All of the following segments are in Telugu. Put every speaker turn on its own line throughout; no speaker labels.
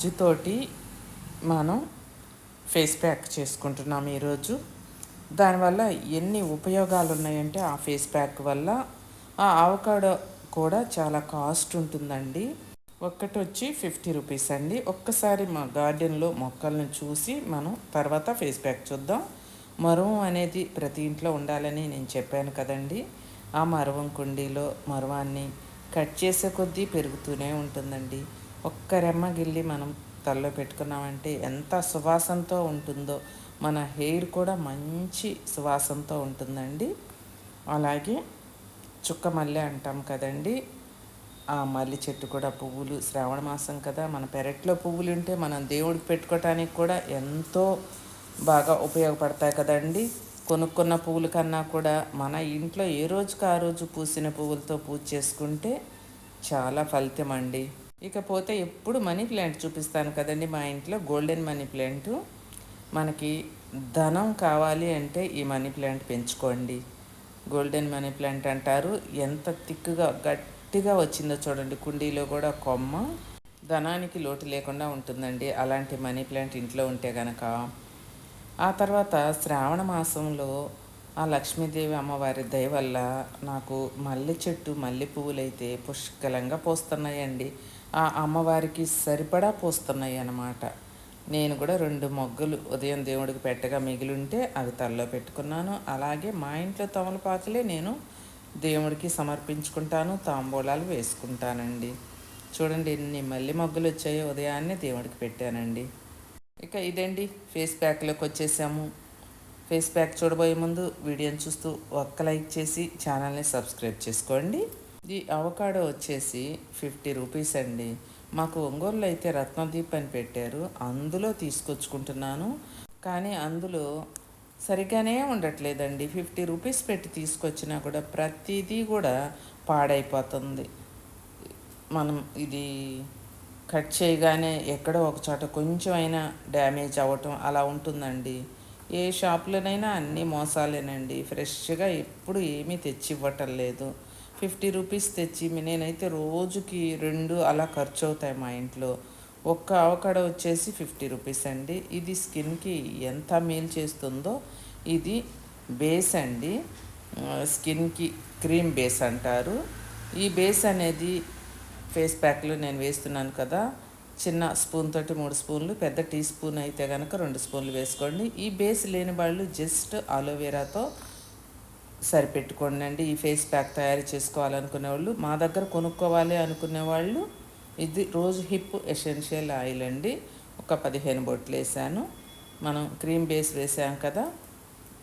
గుజ్జుతోటి మనం ఫేస్ ప్యాక్ చేసుకుంటున్నాం ఈరోజు. దానివల్ల ఎన్ని ఉపయోగాలు ఉన్నాయంటే ఆ ఫేస్ ప్యాక్ వల్ల ఆ అవకాడో కూడా చాలా కాస్ట్ ఉంటుందండి. ఒక్కటి వచ్చి 50 రూపీస్ అండి. ఒక్కసారి మా గార్డెన్లో మొక్కలను చూసి మనం తర్వాత ఫేస్ ప్యాక్ చూద్దాం. మరువం అనేది ప్రతి ఇంట్లో ఉండాలని నేను చెప్పాను కదండి. ఆ మరువం కుండీలో మరువాన్ని కట్ చేసే కొద్దీ పెరుగుతూనే ఉంటుందండి. ఒక్క రెమ్మ గిల్లి మనం తలలో పెట్టుకున్నామంటే ఎంత సువాసనతో ఉంటుందో, మన హెయిర్ కూడా మంచి సువాసనతో ఉంటుందండి. అలాగే చుక్క మల్లె అంటాం కదండి, ఆ మల్లి చెట్టు కూడా పువ్వులు శ్రావణ మాసం కదా, మన పెరట్లో పువ్వులు ఉంటే మనం దేవుడికి పెట్టుకోవటానికి కూడా ఎంతో బాగా ఉపయోగపడతాయి కదండి. కొనుక్కున్న పువ్వుల కన్నా కూడా మన ఇంట్లో ఏ రోజుకి ఆ రోజు పూసిన పువ్వులతో పూజ చేసుకుంటే చాలా ఫలితం అండి. ఇకపోతే ఎప్పుడు మనీ ప్లాంట్ చూపిస్తాను కదండి. మా ఇంట్లో గోల్డెన్ మనీ ప్లాంట్. మనకి ధనం కావాలి అంటే ఈ మనీ ప్లాంట్ పెంచుకోండి. గోల్డెన్ మనీ ప్లాంట్ అంటారు. ఎంత తిక్కుగా గట్టిగా వచ్చిందో చూడండి. కుండీలో కూడా కొమ్మ ధనానికి లోటు లేకుండా ఉంటుందండి అలాంటి మనీ ప్లాంట్ ఇంట్లో ఉంటే గనక. ఆ తర్వాత శ్రావణ మాసంలో ఆ లక్ష్మీదేవి అమ్మవారి దయ వల్ల నాకు మల్లె చెట్టు మల్లె పువ్వులైతే పుష్కలంగా పోస్తున్నాయండి. ఆ అమ్మవారికి సరిపడా పోస్తున్నాయి అన్నమాట. నేను కూడా 2 మొగ్గలు ఉదయం దేవుడికి పెట్టగా మిగిలింటే అవి తలలో పెట్టుకున్నాను. అలాగే మా ఇంట్లో తమలపాకులే నేను దేవుడికి సమర్పించుకుంటాను, తాంబూలాలు వేసుకుంటానండి. చూడండి ఎన్ని మల్లె మొగ్గలు వచ్చాయో, ఉదయాన్నే దేవుడికి పెట్టానండి. ఇక ఇదండి, ఫేస్ ప్యాక్లోకి వచ్చేసాము. ఫేస్ ప్యాక్ చూడబోయే ముందు వీడియోని చూస్తూ ఒక్క లైక్ చేసి ఛానల్ని సబ్స్క్రైబ్ చేసుకోండి. ఈ అవకాడో వచ్చేసి 50 రూపీస్ అండి. మాకు ఒంగోలులో అయితే రత్నదీప్ అని పెట్టారు, అందులో తీసుకొచ్చుకుంటున్నాను. కానీ అందులో సరిగ్గానే ఉండట్లేదండి. 50 రూపీస్ పెట్టి తీసుకొచ్చినా కూడా ప్రతిదీ కూడా పాడైపోతుంది. మనం ఇది కట్ చేయగానే ఎక్కడో ఒక చోట కొంచెం అయినా డ్యామేజ్ అవ్వటం అలా ఉంటుందండి. ఏ షాప్లోనైనా అన్నీ మోసాలేనండి. ఫ్రెష్గా ఎప్పుడు ఏమీ తెచ్చి ఇవ్వటం లేదు. 50 రూపీస్ తెచ్చి నేనైతే రోజుకి 2 అలా ఖర్చు అవుతాయి మా ఇంట్లో. ఒక్క అవకాడో వచ్చేసి 50 రూపీస్ అండి. ఇది స్కిన్కి ఎంత మేలు చేస్తుందో. ఇది బేస్ అండి, స్కిన్కి క్రీమ్ బేస్ అంటారు. ఈ బేస్ అనేది ఫేస్ ప్యాక్లో నేను వేస్తున్నాను కదా, చిన్న స్పూన్ తోటి 3 స్పూన్లు, పెద్ద టీ స్పూన్ అయితే కనుక 2 స్పూన్లు వేసుకోండి. ఈ బేస్ లేని వాళ్ళు జస్ట్ అలోవెరాతో సరిపెట్టుకోండి అండి. ఈ ఫేస్ ప్యాక్ తయారు చేసుకోవాలనుకునే వాళ్ళు, మా దగ్గర కొనుక్కోవాలి అనుకునే వాళ్ళు, ఇది రోజ్ హిప్ ఎసెన్షియల్ ఆయిల్ అండి. ఒక 15 బొట్లు వేసాను. మనం క్రీమ్ బేస్ వేసాం కదా,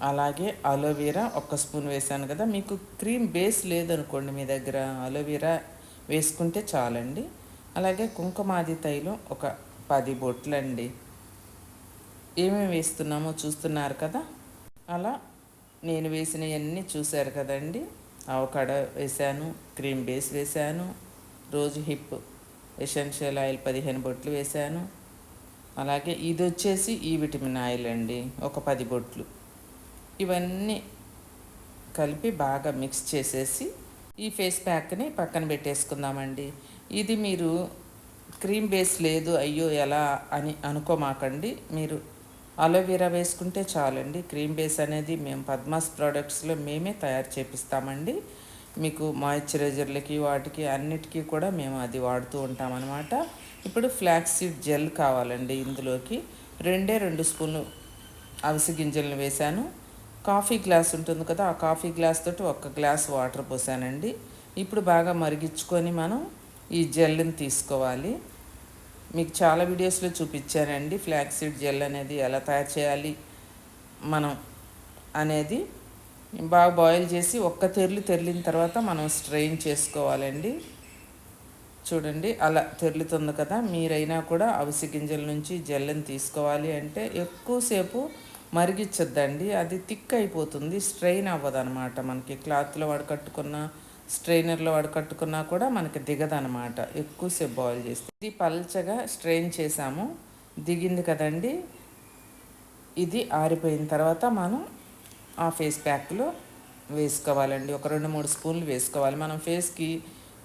అలాగే అలోవెరా 1 స్పూన్ వేసాను కదా. మీకు క్రీమ్ బేస్ లేదనుకోండి మీ దగ్గర, అలోవెరా వేసుకుంటే చాలండి. అలాగే కుంకుమాది తైలం ఒక 10 బొట్లండి. ఏమేమి వేస్తున్నామో చూస్తున్నారు కదా. అలా నేను వేసినవన్నీ చూశారు కదండి. అవకాడో వేసాను, క్రీమ్ బేస్ వేసాను, రోజు హిప్ ఎసెన్షియల్ ఆయిల్ 15 బొట్లు వేసాను. అలాగే ఇది వచ్చేసి ఈ విటమిన్ ఆయిల్ అండి, ఒక 10 బొట్లు. ఇవన్నీ కలిపి బాగా మిక్స్ చేసేసి ఈ ఫేస్ ప్యాక్ని పక్కన పెట్టేసుకుందామండి. ఇది మీరు క్రీమ్ బేస్ లేదు అయ్యో ఎలా అని అనుకోమాకండి. మీరు అలోవెరా వేసుకుంటే చాలండి. క్రీమ్ బేస్ అనేది మేము పద్మాస్ ప్రోడక్ట్స్లో మేమే తయారు చేపిస్తామండి. మీకు మాయిశ్చరైజర్లకి వాటికి అన్నిటికీ కూడా మేము అది వాడుతూ ఉంటామన్నమాట. ఇప్పుడు ఫ్లాక్స్ సీడ్ జెల్ కావాలండి. ఇందులోకి 2 స్పూన్లు అవిసె గింజలను వేశాను. కాఫీ గ్లాస్ ఉంటుంది కదా, ఆ కాఫీ గ్లాస్ తోటి 1 గ్లాస్ వాటర్ పోసానండి. ఇప్పుడు బాగా మరిగించుకొని మనం ఈ జెల్ని తీసుకోవాలి. మీకు చాలా వీడియోస్లో చూపించానండి ఫ్లాక్స్ సీడ్ జెల్ అనేది ఎలా తయారు చేయాలి మనం అనేది. బాగా బాయిల్ చేసి తెరిలిన తర్వాత మనం స్ట్రెయిన్ చేసుకోవాలండి. చూడండి అలా తెరులుతుంది కదా. మీరైనా కూడా అవిసె గింజల నుంచి జెల్ని తీసుకోవాలి అంటే ఎక్కువసేపు మరిగించద్దండి, అది థిక్ అయిపోతుంది, స్ట్రెయిన్ అవ్వదు అనమాట. మనకి క్లాత్లో వడకట్టుకున్న, స్ట్రెయినర్లో వడకట్టుకున్నా కూడా మనకి దిగదనమాట ఎక్కువసేపు బాయిల్ చేస్తే. ఇది పల్చగా స్ట్రెయిన్ చేసాము, దిగింది కదండి. ఇది ఆరిపోయిన తర్వాత మనం ఆ ఫేస్ ప్యాక్లో వేసుకోవాలండి. ఒక 2-3 స్పూన్లు వేసుకోవాలి. మనం ఫేస్కి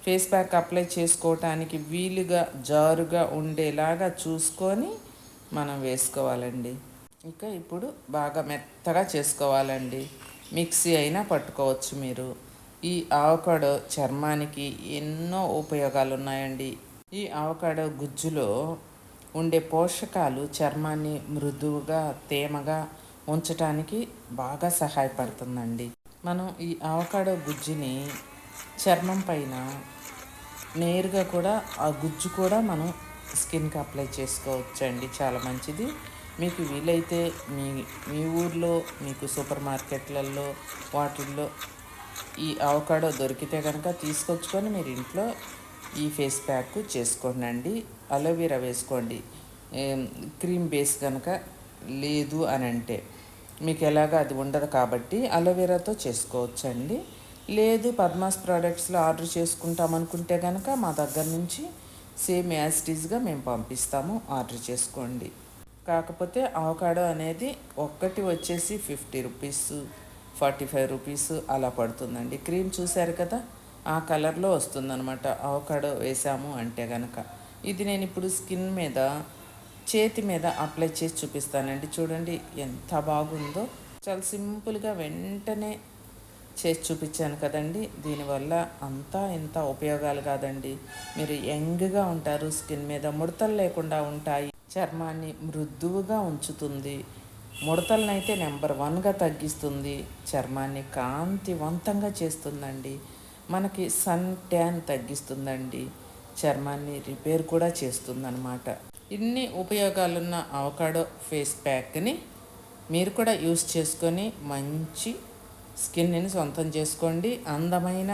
ఫేస్ ప్యాక్ అప్లై చేసుకోవటానికి వీలుగా జారుగా ఉండేలాగా చూసుకొని మనం వేసుకోవాలండి. ఇంకా ఇప్పుడు బాగా మెత్తగా చేసుకోవాలండి. మిక్సీ అయినా పట్టుకోవచ్చు మీరు. ఈ ఆవకాడో చర్మానికి ఎన్నో ఉపయోగాలు ఉన్నాయండి. ఈ ఆవకాడో గుజ్జులో ఉండే పోషకాలు చర్మాన్ని మృదువుగా తేమగా ఉంచటానికి బాగా సహాయపడుతుందండి. మనం ఈ ఆవకాడో గుజ్జుని చర్మం పైన నేరుగా కూడా ఆ గుజ్జు కూడా మనం స్కిన్కి అప్లై చేసుకోవచ్చండి. చాలా మంచిది. మీకు వీలైతే మీ మీ ఊర్లో మీకు సూపర్ మార్కెట్లలో వాటిల్లో ఈ అవకాడో దొరికితే కనుక తీసుకొచ్చుకొని మీరు ఇంట్లో ఈ ఫేస్ ప్యాక్ చేసుకోండి. అలోవెరా వేసుకోండి. క్రీమ్ బేస్ కనుక లేదు అని అంటే మీకు ఎలాగ అది ఉండదు కాబట్టి అలోవెరాతో చేసుకోవచ్చండి. లేదు పద్మాస్ ప్రోడక్ట్స్లో ఆర్డర్ చేసుకుంటాం అనుకుంటే కనుక మా దగ్గర నుంచి సేమ్ యాజ్ ఇట్ ఈజ్గా మేము పంపిస్తాము, ఆర్డర్ చేసుకోండి. కాకపోతే అవకాడో అనేది ఒక్కటి వచ్చేసి 50 రూపీస్ 45 రూపీస్ అలా పడుతుందండి. క్రీమ్ చూశారు కదా, ఆ కలర్లో వస్తుందన్నమాట అవకాడో వేసాము అంటే కనుక. ఇది నేను ఇప్పుడు స్కిన్ మీద చేతి మీద అప్లై చేసి చూపిస్తానండి. చూడండి ఎంత బాగుందో. చాలా సింపుల్గా వెంటనే చేసి చూపించాను కదండి. దీనివల్ల అంతా ఇంత ఉపయోగాలు కాదండి. మీరు యంగ్గా ఉంటారు, స్కిన్ మీద ముడతలు లేకుండా ఉంటాయి, చర్మాన్ని మృదువుగా ఉంచుతుంది, ముడతలనైతే నెంబర్ 1గా తగ్గిస్తుంది, చర్మాన్ని కాంతివంతంగా చేస్తుందండి, మనకి సన్ ట్యాన్ తగ్గిస్తుందండి, చర్మాన్ని రిపేర్ కూడా చేస్తుందన్నమాట. ఇన్ని ఉపయోగాలున్న అవకాడో ఫేస్ ప్యాక్ని మీరు కూడా యూస్ చేసుకొని మంచి స్కిన్ని సొంతం చేసుకోండి. అందమైన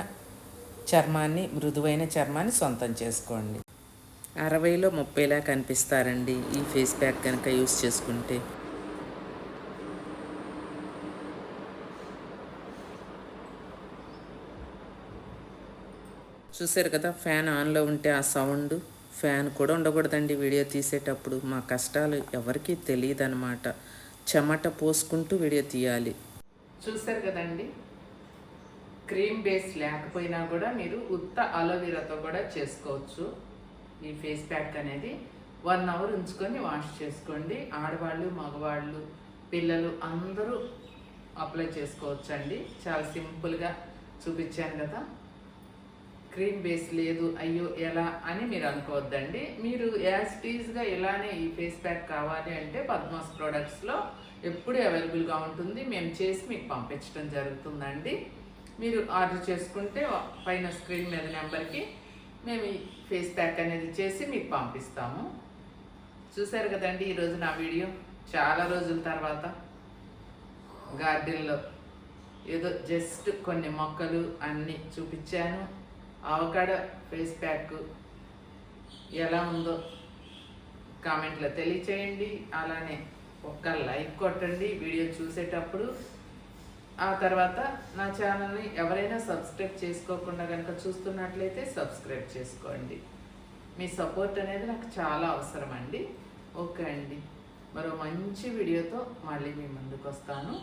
చర్మాన్ని, మృదువైన చర్మాన్ని సొంతం చేసుకోండి. 60లో 30లా కనిపిస్తారండి ఈ ఫేస్ ప్యాక్ కనుక యూస్ చేసుకుంటే. చూసారు కదా, ఫ్యాన్ ఆన్లో ఉంటే ఆ సౌండ్, ఫ్యాన్ కూడా ఉండకూడదండి వీడియో తీసేటప్పుడు. మా కష్టాలు ఎవరికీ తెలియదు అనమాట. చెమట పోసుకుంటూ వీడియో తీయాలి. చూసారు కదండి, క్రీమ్ బేస్ లేకపోయినా కూడా మీరు ఉత్త అలోవెరాతో కూడా చేసుకోవచ్చు. ఈ ఫేస్ ప్యాక్ అనేది 1 అవర్ ఉంచుకొని వాష్ చేసుకోండి. ఆడవాళ్ళు, మగవాళ్ళు, పిల్లలు అందరూ అప్లై చేసుకోవచ్చు అండి. చాలా సింపుల్గా చూపించాను కదా. క్రీమ్ బేస్ లేదు, అయ్యో ఎలా అని మీరు అనుకోవద్దండి. మీరు యాజ్ టీజ్గా ఇలానే ఈ ఫేస్ ప్యాక్ కావాలి అంటే పద్మాస్ ప్రోడక్ట్స్లో ఎప్పుడు అవైలబుల్గా ఉంటుంది. మేము చేసి మీకు పంపించడం జరుగుతుందండి. మీరు ఆర్డర్ చేసుకుంటే పైన స్క్రీన్ మీద నెంబర్కి మేము ఈ ఫేస్ ప్యాక్ అనేది చేసి మీకు పంపిస్తాము. చూసారు కదండి ఈరోజు నా వీడియో. చాలా రోజుల తర్వాత గార్డెన్లో ఏదో జస్ట్ కొన్ని మొక్కలు అన్నీ చూపించాను. అవకాడో ఫేస్ ప్యాక్ ఎలా ఉందో కామెంట్లో తెలియచేయండి. అలానే ఒక్క లైక్ కొట్టండి వీడియో చూసేటప్పుడు. ఆ తర్వాత నా ఛానల్ని ఎవరైనా సబ్స్క్రైబ్ చేసుకోకుండా కనుక చూస్తున్నట్లయితే సబ్స్క్రైబ్ చేసుకోండి. మీ సపోర్ట్ అనేది నాకు చాలా అవసరం అండి. ఓకే అండి, మరో మంచి వీడియోతో మళ్ళీ మీ ముందుకు వస్తాను.